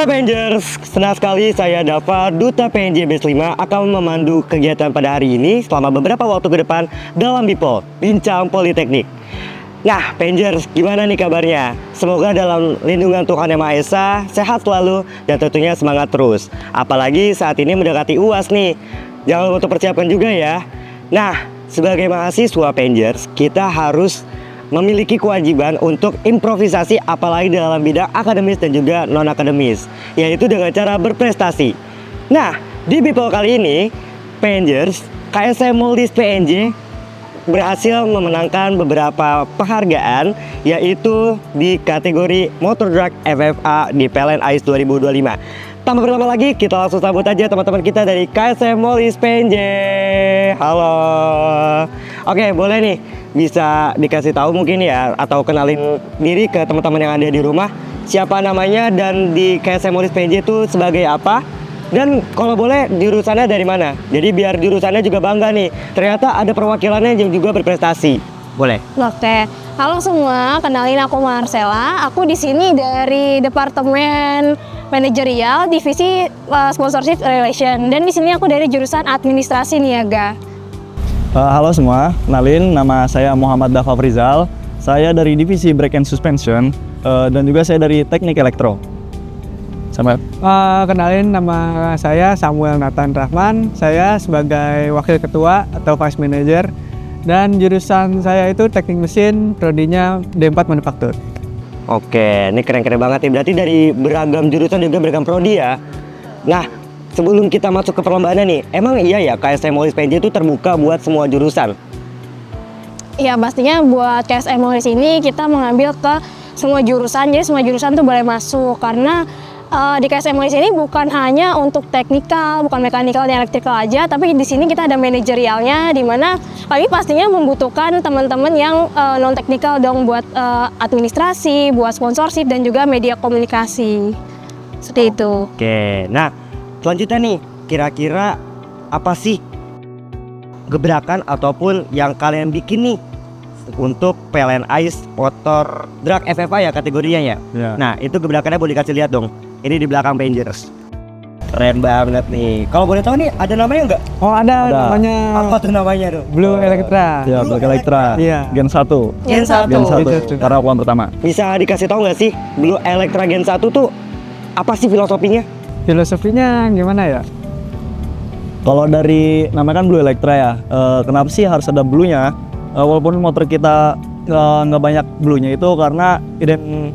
Halo Avengers, senang sekali saya Dava, Duta PNJ Batch 5 akan memandu kegiatan pada hari ini selama beberapa waktu ke depan dalam BIPOL, Bincang Politeknik. Nah, Avengers, gimana nih kabarnya? Semoga dalam lindungan Tuhan Yang Maha Esa, sehat selalu, dan tentunya semangat terus. Apalagi saat ini mendekati UAS nih, jangan lupa untuk persiapkan juga ya. Nah, sebagai mahasiswa Avengers, kita harus memiliki kewajiban untuk improvisasi apalagi dalam bidang akademis dan juga non-akademis, yaitu dengan cara berprestasi. Nah, di BIPOL kali ini, Avengers, KSM Moldis PNJ berhasil memenangkan beberapa penghargaan, yaitu di kategori Motor Drag FFA di PLN AIS 2025. Tanpa berlama lagi, kita langsung sambut aja teman-teman kita dari KSM Moldis PNJ. Halo. Oke, boleh nih bisa dikasih tahu mungkin ya, atau kenalin diri ke teman-teman yang ada di rumah, siapa namanya dan di KSM Moldis PNJ itu sebagai apa, dan kalau boleh jurusannya dari mana. Jadi biar jurusannya juga bangga nih, ternyata ada perwakilannya yang juga berprestasi. Boleh. Oke, halo semua, kenalin aku Marcella. Aku di sini dari Departemen Manajerial Divisi Sponsorship Relation, dan di sini aku dari jurusan Administrasi Niaga. Halo semua, kenalin nama saya Muhammad Dava Frizal. Saya dari Divisi Brake and Suspension dan juga saya dari Teknik Elektro. Sama. Kenalin nama saya Samuel Nathan Rahman. Saya sebagai Wakil Ketua atau Vice Manager, dan jurusan saya itu Teknik Mesin, prodinya D4 Manufaktur. Oke, ini keren-keren banget ya. Berarti dari beragam jurusan juga beragam prodi ya. Nah, sebelum kita masuk ke perlombaannya nih, emang iya ya KSM Moldis PNJ itu terbuka buat semua jurusan? Ya pastinya buat KSM Moldis ini kita mengambil ke semua jurusan, jadi semua jurusan tuh boleh masuk. Karena di KSM Moldis ini bukan hanya untuk teknikal, bukan mekanikal dan elektrikal aja, tapi di sini kita ada manajerialnya, di mana kami pastinya membutuhkan teman-teman yang non teknikal dong, buat administrasi, buat sponsorship dan juga media komunikasi. Seperti itu. Oke, nah selanjutnya nih, kira-kira apa sih gebrakan ataupun yang kalian bikin nih untuk PLN AIS Motor Drag FFA ya kategorinya ya? Ya. Nah, itu gebrakannya boleh dikasih lihat dong. Ini di belakang Avengers. Keren banget nih. Kalau boleh tahu nih, ada namanya nggak? Oh ada. Namanya Apa tuh namanya tuh? Blue Electra. Ya, Blue Electra. Iya. Gen 1. Gen 1. Gen 1. Gen 1. Karena ukuran pertama. Bisa dikasih tahu nggak sih Blue Electra Gen 1 tuh apa sih filosofinya? Filosofinya gimana ya? Kalau dari namanya kan Blue Electra ya, kenapa sih harus ada blue-nya? Walaupun motor kita nggak banyak blue-nya itu karena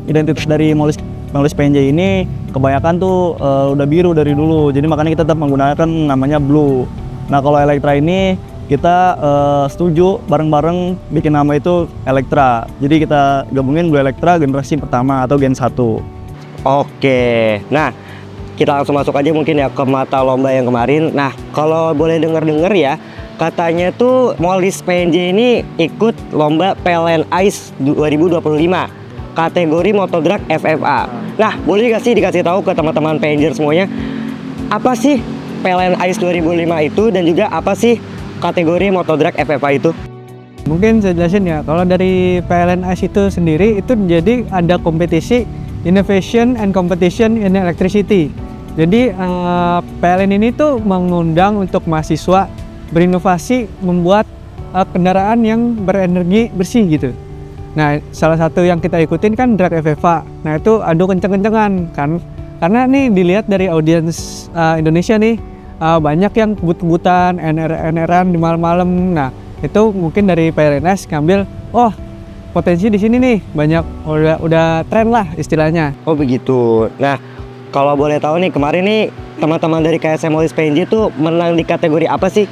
identitas dari Moldis PNJ ini kebanyakan tuh udah biru dari dulu, jadi makanya kita tetap menggunakan namanya blue. Nah kalau Electra ini kita setuju bareng-bareng bikin nama itu Electra, jadi kita gabungin Blue Electra generasi pertama atau Gen 1. Oke, nah kita langsung masuk aja mungkin ya ke mata lomba yang kemarin. Nah, kalau boleh denger ya, katanya tuh Moldis PNJ ini ikut lomba PLN AIS 2025 kategori Motor Drag FFA. Nah, boleh gak sih dikasih tahu ke teman-teman PNJ semuanya, apa sih PLN AIS 2005 itu dan juga apa sih kategori Motor Drag FFA itu? Mungkin saya jelasin ya, kalau dari PLNS itu sendiri itu jadi ada kompetisi Innovation and Competition in Electricity. Jadi PLN ini tuh mengundang untuk mahasiswa berinovasi membuat kendaraan yang berenergi bersih gitu. Nah, salah satu yang kita ikutin kan Drag FFA. Nah, itu adu kenceng-kencengan kan. Karena nih dilihat dari audiens Indonesia nih, banyak yang kebut-kebutan, NR-NRan di malam-malam. Nah, itu mungkin dari PLNS ngambil, oh potensi di sini nih banyak, udah tren lah istilahnya. Oh begitu. Nah, kalau boleh tahu nih, kemarin nih teman-teman dari KSM Moldis PNJ tuh menang di kategori apa sih?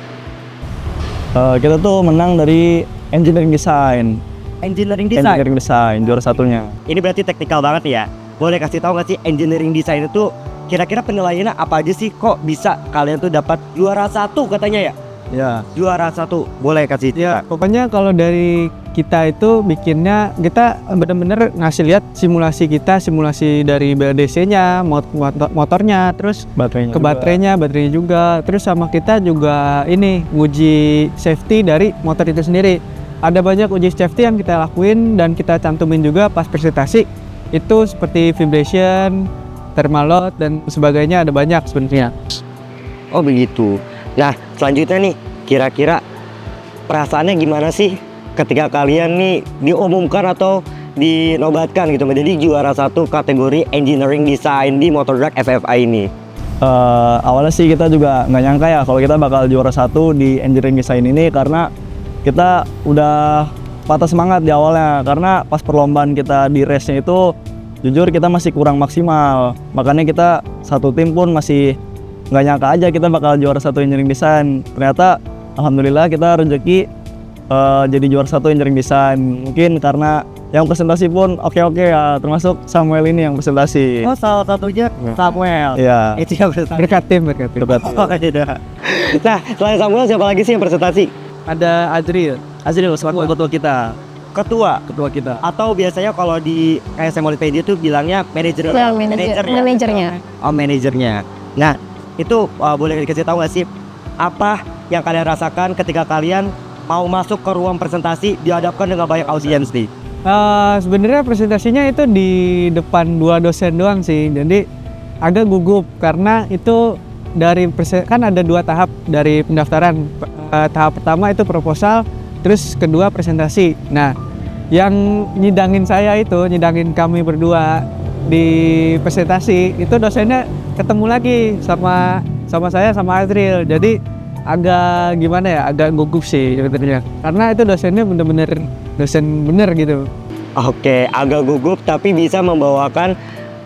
Kita tuh menang dari Engineering Design. Engineering Design? Engineering Design, juara satunya. Ini berarti teknikal banget ya. Boleh kasih tahu nggak sih Engineering Design itu kira-kira penilaiannya apa aja sih? Kok bisa kalian tuh dapat juara 1 katanya ya? Ya. Juara 1, boleh kasih Ya, pokoknya kalau dari kita itu bikinnya, kita bener-bener ngasih lihat simulasi dari BLDC-nya, motornya, terus Baterainya ke baterainya juga. Terus sama kita juga ini uji safety dari motor itu sendiri. Ada banyak uji safety yang kita lakuin dan kita cantumin juga pas presentasi. Itu seperti vibration, thermal load dan sebagainya, ada banyak sebenarnya. Oh begitu. Nah selanjutnya nih, kira-kira perasaannya gimana sih ketika kalian nih diumumkan atau dinobatkan gitu menjadi juara satu kategori Engineering Design di Motor Drag FFI ini? Awalnya sih kita juga nggak nyangka ya kalau kita bakal juara satu di engineering design ini, karena kita udah patah semangat di awalnya, karena pas perlombaan kita di race-nya itu jujur kita masih kurang maksimal, makanya kita satu tim pun masih nggak nyangka aja kita bakal juara satu engineering design. Ternyata alhamdulillah kita rezeki jadi juara satu engineering design, mungkin karena yang presentasi pun oke ya, termasuk Samuel ini yang presentasi. Oh salah satunya Samuel. Iya. Itu yang presentasi. Berkat tim. Oh tidak. Nah selain Samuel siapa lagi sih yang presentasi? Ada Adril. Azril selaku ketua kita. Ketua Kita. atau biasanya kalau di KSM Multimedia tuh bilangnya manajer. Manajernya. Oh manajernya. Nah itu boleh dikasih tahu nggak sih apa yang kalian rasakan ketika kalian mau masuk ke ruang presentasi dihadapkan dengan banyak audiens nih? Sebenarnya presentasinya itu di depan 2 dosen doang sih, jadi agak gugup karena itu kan ada 2 tahap dari pendaftaran. Tahap pertama itu proposal, terus kedua presentasi. Nah, yang nyidangin kami berdua di presentasi itu dosennya ketemu lagi sama saya sama Adril. Jadi agak gimana ya, agak gugup sih sebenarnya. Karena itu dosennya bener-bener dosen bener gitu. Oke, agak gugup tapi bisa membawakan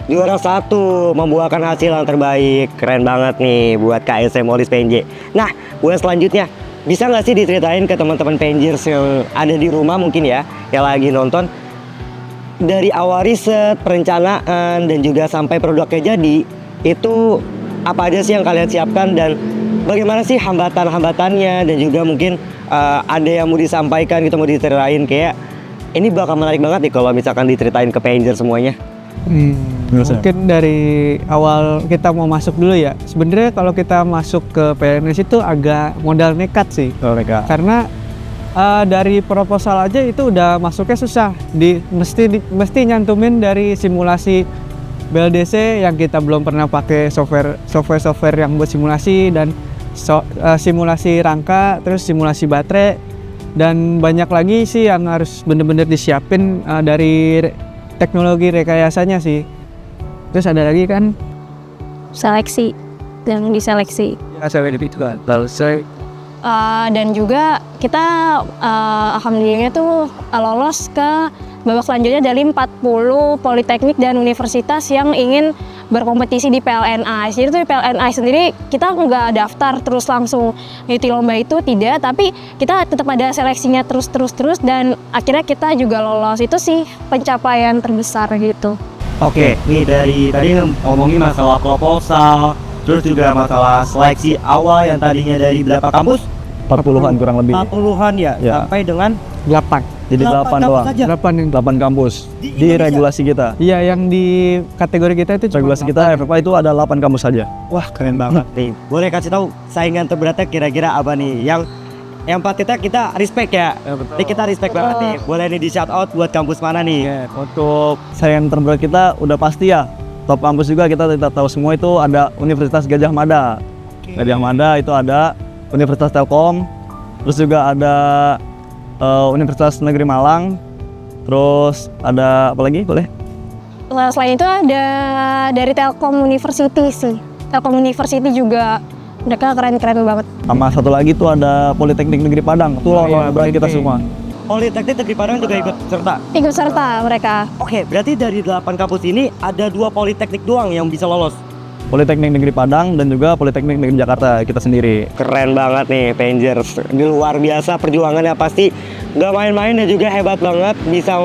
juara satu, membuahkan hasil yang terbaik. Keren banget nih buat KSM Molis PNJ. Nah, buat selanjutnya bisa nggak sih diceritain ke teman-teman Pengers yang ada di rumah mungkin ya, yang lagi nonton, dari awal riset, perencanaan, dan juga sampai produknya jadi, itu apa aja sih yang kalian siapkan dan bagaimana sih hambatan-hambatannya, dan juga mungkin ada yang mau disampaikan gitu, mau diceritain kayak ini bakal menarik banget nih kalau misalkan diceritain ke Pengers semuanya. Mungkin dari awal kita mau masuk dulu ya. Sebenarnya kalau kita masuk ke PNS itu agak modal nekat sih. Karena dari proposal aja itu udah masuknya susah. Mesti nyantumin dari simulasi BLDC yang kita belum pernah pakai software yang buat simulasi, dan simulasi rangka, terus simulasi baterai, dan banyak lagi sih yang harus bener-bener disiapin dari teknologi rekayasanya sih. Terus ada lagi kan Seleksi, yang diseleksi. itu kan. Dan juga kita alhamdulillahnya tuh lolos ke babak selanjutnya dari 40 politeknik dan universitas yang ingin berkompetisi di PLNI. Jadi tuh di PLNI sendiri kita nggak daftar terus langsung ngikuti lomba itu, tidak, tapi kita tetap ada seleksinya terus dan akhirnya kita juga lolos. Itu sih pencapaian terbesar gitu. Oke, nih dari tadi ngomongin masalah proposal, terus juga masalah seleksi awal yang tadinya dari berapa kampus? 40-an kurang lebih. 40-an ya, Ya. sampai dengan 8. Jadi 8 doang. 8 8 kampus di regulasi kita. Iya, yang di kategori kita itu cuma Regulasi kita FFA itu ada 8 kampus saja. Wah keren banget nih. Boleh kasih tahu saingan terberatnya kira-kira apa nih? Yang patutnya kita respect ya. Ini kita respect banget nih. Boleh nih di shout out buat kampus mana nih? Untuk saingan terberat kita udah pasti ya. Top kampus juga kita tahu semua, itu ada Universitas Gajah Mada. Gajah Mada itu ada Universitas Telkom, terus juga ada Universitas Negeri Malang, terus ada apa lagi boleh? Selain itu ada dari Telkom University sih. Telkom University juga mereka keren-keren banget. Sama satu lagi tuh ada Politeknik Negeri Padang. Itu lawan kita semua. Politeknik Negeri Padang juga ikut serta. Ikut serta mereka. Oke, berarti dari 8 kampus ini ada 2 politeknik doang yang bisa lolos. Politeknik Negeri Padang dan juga Politeknik Negeri Jakarta kita sendiri. Keren banget nih Pengers. Ini luar biasa perjuangannya, pasti nggak main-main dan juga hebat banget, bisa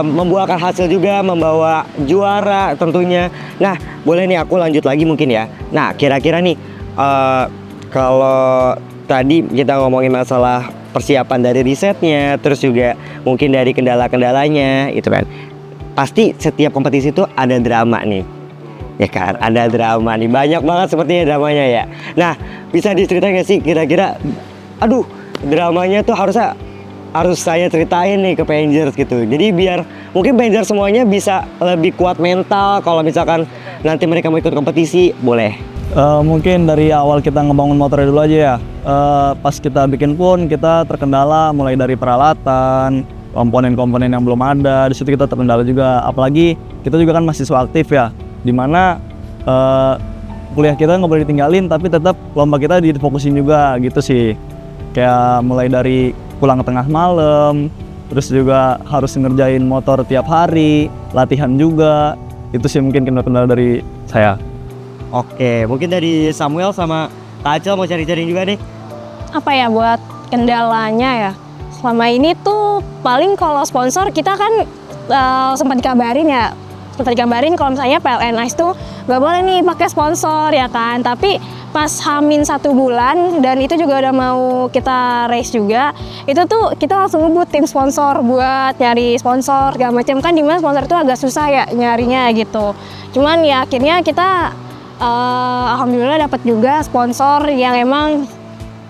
membuahkan hasil juga, membawa juara tentunya. Nah, boleh nih aku lanjut lagi mungkin ya. Nah, kira-kira nih kalau tadi kita ngomongin masalah persiapan dari risetnya, terus juga mungkin dari kendala-kendalanya, itu kan. Pasti setiap kompetisi itu ada drama nih. Ya kan, ada drama nih, banyak banget sepertinya dramanya ya. Nah, bisa diceritain nggak sih kira-kira, aduh dramanya tuh harus saya ceritain nih ke Pengers gitu. Jadi biar mungkin Pengers semuanya bisa lebih kuat mental kalau misalkan nanti mereka mau ikut kompetisi, boleh. Mungkin dari awal kita ngebangun motornya dulu aja ya. Pas kita bikin pun kita terkendala mulai dari peralatan, komponen-komponen yang belum ada. Di situ kita terkendala juga. Apalagi kita juga kan mahasiswa aktif ya, dimana kuliah kita nggak boleh ditinggalin, tapi tetap lomba kita difokusin juga gitu sih. Kayak mulai dari pulang ke tengah malam, terus juga harus ngerjain motor tiap hari, latihan juga. Itu sih mungkin kendala-kendala dari saya. Oke, mungkin dari Samuel sama Kak Acel mau cari-cari juga nih. Apa ya buat kendalanya ya? Selama ini tuh paling kalau sponsor kita kan sempat dikabarin kalau misalnya PLN Ice tuh nggak boleh nih pakai sponsor ya kan. Tapi pas Hamin 1 bulan dan itu juga udah mau kita race juga, itu tuh kita langsung ngebut tim sponsor buat nyari sponsor segala macam, kan dimana sponsor itu agak susah ya nyarinya gitu. Cuman ya akhirnya kita alhamdulillah dapat juga sponsor yang emang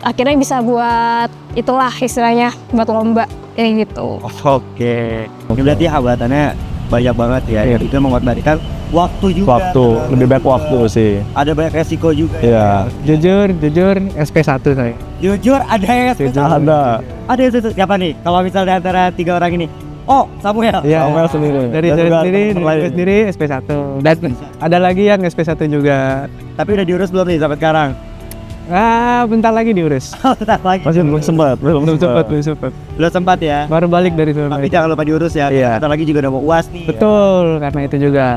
akhirnya bisa buat itulah istilahnya buat lomba kayak gitu. Oke. Mungkin berarti hambatannya banyak banget ya. Iya. Itu mengorbankan waktu juga. Waktu, lebih baik waktu sih. Ada banyak resiko juga. Iya. Jujur SP1 saya. Jujur ada yang Ada. Ada yang siapa nih? Kalau misalnya antara 3 orang ini. Oh, Samuel. Iya. Samuel sendiri. Dari Dan saya juga sendiri, teman lain. sendiri SP1. Dan ada lagi yang SP1 juga. Tapi udah diurus belum nih sampai sekarang? Bentar lagi diurus. Bentar lagi. Masih belum sempat. Belum sempat. Belum sempat ya. Baru balik dari Tapi Surabaya. jangan lupa diurus ya. Iya. Bentar lagi juga udah mau UAS nih. Betul, karena itu juga.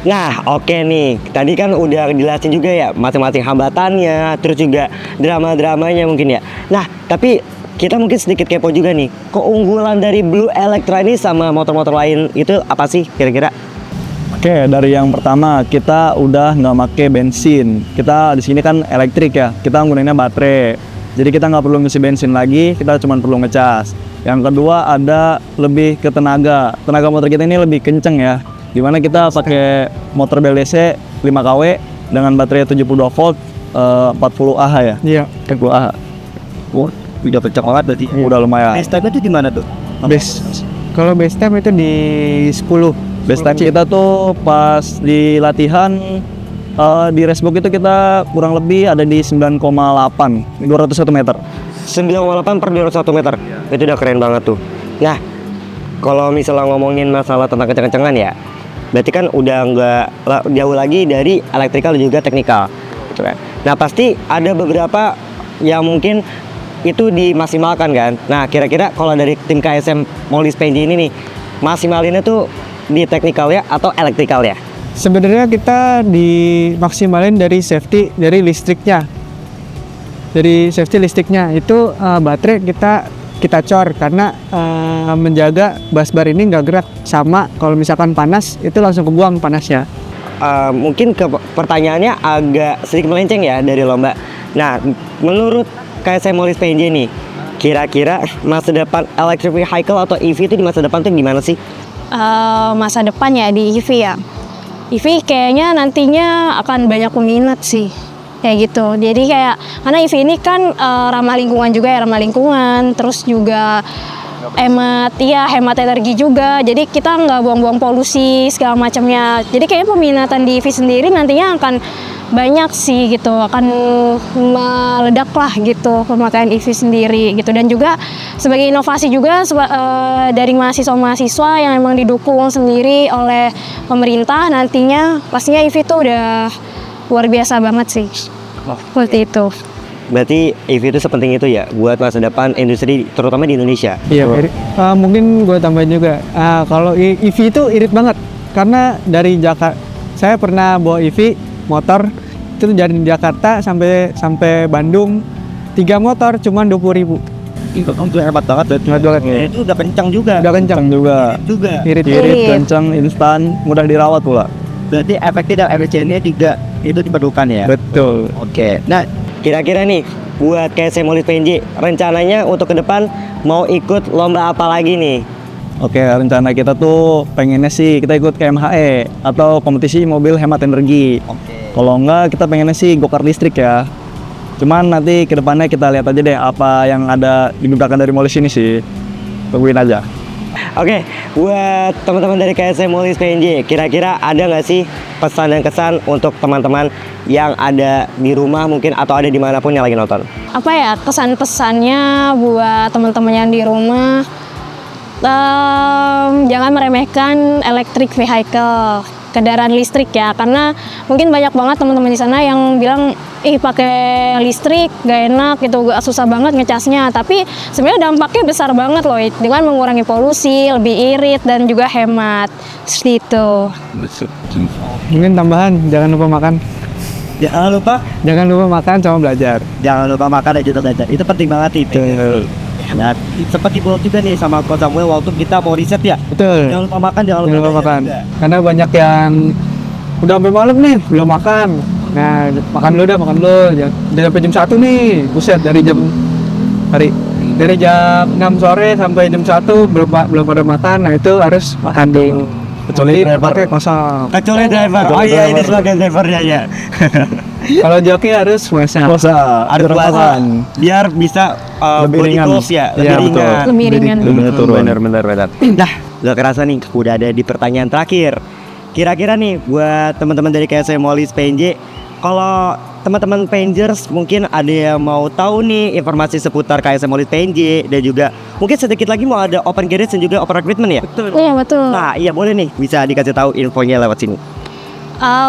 Nah, oke nih. Tadi kan udah dijelasin juga ya masing-masing hambatannya, terus juga drama-dramanya mungkin ya. Nah, tapi kita mungkin sedikit kepo juga nih. Keunggulan dari Blue Electra ini sama motor-motor lain itu apa sih kira-kira? Oke, dari yang pertama kita udah nggak pakai bensin. Kita di sini kan elektrik ya. Kita nggunainnya baterai. Jadi kita nggak perlu ngisi bensin lagi. Kita cuma perlu ngecas. Yang kedua ada lebih ke tenaga. Tenaga motor kita ini lebih kenceng ya. Dimana kita pakai motor BLDC 5 kW dengan baterai 72 volt 40 Ah ya. Iya. 40 Ah. Wah, udah kencang banget berarti. Udah lumayan. Base time itu di mana tuh? Kalau base time itu di 10. Base time kita tuh pas di latihan di racebook itu kita kurang lebih ada di 9,8 201 meter. 9,8 per 201 meter. Itu udah keren banget tuh. Nah, kalau misalnya ngomongin masalah tentang kencang-kencangan ya, berarti kan udah nggak jauh lagi dari elektrikal dan juga teknikal, gitu kan. Nah, pasti ada beberapa yang mungkin itu dimaksimalkan kan. Nah, kira-kira kalau dari tim KSM Molis PNJ ini nih, maksimalinnya tuh di teknikal ya atau elektrikal ya? Sebenarnya kita dimaksimalin dari safety dari listriknya. Dari safety listriknya itu baterai kita cor karena menjaga busbar ini nggak gerak, sama kalau misalkan panas itu langsung kebuang panasnya. Mungkin pertanyaannya agak sedikit melenceng ya dari lomba. Nah, menurut KSM Molis PNJ nih, kira-kira masa depan electric vehicle atau EV itu di masa depan tuh gimana sih? Masa depan ya di EV ya. EV kayaknya nantinya akan banyak peminat sih. Kayak gitu. Jadi kayak karena EV ini kan ramah lingkungan juga ya, ramah lingkungan, terus juga hemat energi juga. Jadi kita nggak buang-buang polusi segala macamnya. Jadi kayaknya peminatan di EV sendiri nantinya akan banyak sih gitu, akan meledak lah gitu pemakaian EV sendiri gitu. Dan juga sebagai inovasi juga dari mahasiswa-mahasiswa yang emang didukung sendiri oleh pemerintah, nantinya pastinya EV itu udah luar biasa banget sih. Seperti itu. Berarti EV itu sepenting itu ya buat masa depan industri terutama di Indonesia. Iya, mungkin gue tambahin juga. Kalau EV itu irit banget karena dari Jakarta, saya pernah bawa EV motor itu dari Jakarta sampai Bandung 3 motor cuma 20.000. Itu hebat banget. Hebat banget. Itu udah kencang juga. Udah kencang juga. irit. Irit. Kencang, instan, mudah dirawat pula. Berarti efektif dan efisiennya juga itu diperlukan ya. Betul. Oke. Nah, kira-kira nih buat KSM Molis PNJ rencananya untuk ke depan mau ikut lomba apa lagi nih? Oke, rencana kita tuh pengennya sih kita ikut KMHE atau kompetisi mobil hemat energi. Kalau enggak kita pengennya sih go-kart listrik ya. Cuman nanti kedepannya kita lihat aja deh apa yang ada di belakang dari Molis ini sih. Tungguin aja. Oke, buat teman-teman dari KSM Molis PNJ, kira-kira ada nggak sih pesan dan kesan untuk teman-teman yang ada di rumah mungkin atau ada dimanapun yang lagi nonton? Apa ya kesan-pesannya buat teman-teman yang di rumah? Jangan meremehkan electric vehicle, kendaraan listrik ya, karena mungkin banyak banget teman-teman di sana yang bilang pakai listrik gak enak gitu, gak susah banget ngecasnya, tapi sebenarnya dampaknya besar banget loh dengan mengurangi polusi, lebih irit dan juga hemat seperti itu. Mungkin tambahan, jangan lupa makan. Jangan lupa makan sama belajar. makan dan juga belajar. Itu penting banget itu. Nah, seperti buat juga nih sama Coach Samuel waktu kita mau riset ya. Betul. Jangan lupa makan, Jangan lupa belajar makan. juga. Karena banyak yang udah sampai malam nih belum makan. Nah, makan dulu. Udah sampai jam 1 nih. Buset, dari jam 6 sore sampai jam 1 belum pada makan. Nah, itu harus makan dulu. Kecuali Nanti driver. pakai kosong. Kecuali driver. Oh iya, ini sebagai drivernya ya. Kalau joki harus puasa. Ada puasa biar bisa Lebih body ringan. goals ya, lebih Iya, betul. ringan. Lebih ringan. Bener. Nah, gak kerasa nih udah ada di pertanyaan terakhir. Kira-kira nih buat teman-teman dari KSM Molis PNJ, kalau teman-teman Pengers mungkin ada yang mau tahu nih informasi seputar KSM Molis PNJ dan juga mungkin sedikit lagi mau ada open garage dan juga open recruitment ya. Iya betul. Nah, iya boleh nih bisa dikasih tahu infonya lewat sini.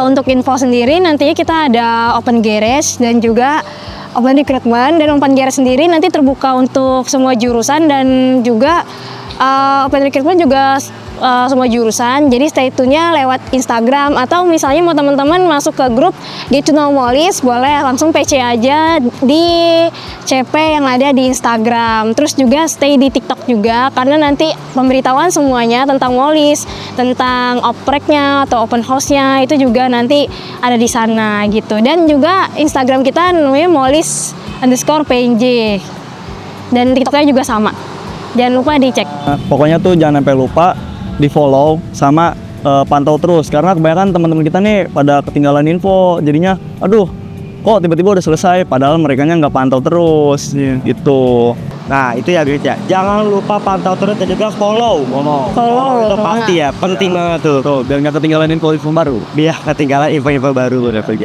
Untuk info sendiri nantinya kita ada open garage dan juga open recruitment, dan open garage sendiri nanti terbuka untuk semua jurusan dan juga open recruitment juga semua jurusan. Jadi stay tune-nya lewat Instagram, atau misalnya mau teman-teman masuk ke grup Get to Know Molis, boleh langsung PC aja di CP yang ada di Instagram. Terus juga stay di TikTok juga, karena nanti pemberitahuan semuanya tentang Molis, tentang oprek-nya atau open house-nya itu juga nanti ada di sana gitu. Dan juga Instagram kita namanya Molis_PNJ, dan TikToknya juga sama. Jangan lupa dicek. Nah, pokoknya tuh jangan sampai lupa di follow sama pantau terus, karena kebanyakan teman-teman kita nih pada ketinggalan info, jadinya aduh kok tiba-tiba udah selesai padahal merekanya nggak pantau terus gitu. Nah, itu ya guys ya. Jangan lupa pantau terus dan juga follow. Itu pasti ya, penting banget tuh. Tuh biar nggak ketinggalan info-info baru. Biar ketinggalan info-info baru udah pergi.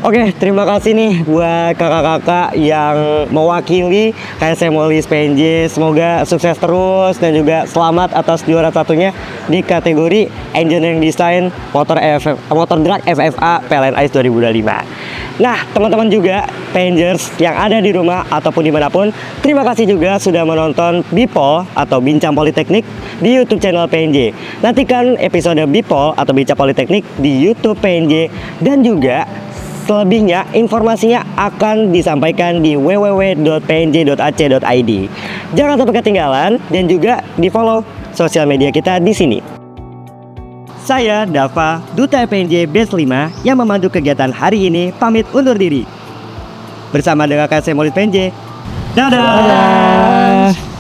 Oke, terima kasih nih buat kakak-kakak yang mewakili KSM Molis PNJ. Semoga sukses terus dan juga selamat atas juara satunya di kategori Engineering Design Motor Drag FFA PLN ICE 2025. Nah, teman-teman juga Pengers yang ada di rumah ataupun dimanapun, terima kasih juga sudah menonton Bipol atau Bincang Politeknik di YouTube channel PNJ. Nantikan episode Bipol atau Bincang Politeknik di YouTube PNJ, dan juga selebihnya informasinya akan disampaikan di www.pnj.ac.id. Jangan sampai ketinggalan dan juga di-follow sosial media kita di sini. Saya Dava, Duta PNJ Batch 5 yang memandu kegiatan hari ini, pamit undur diri. Bersama dengan KSM Molis PNJ. Dadah!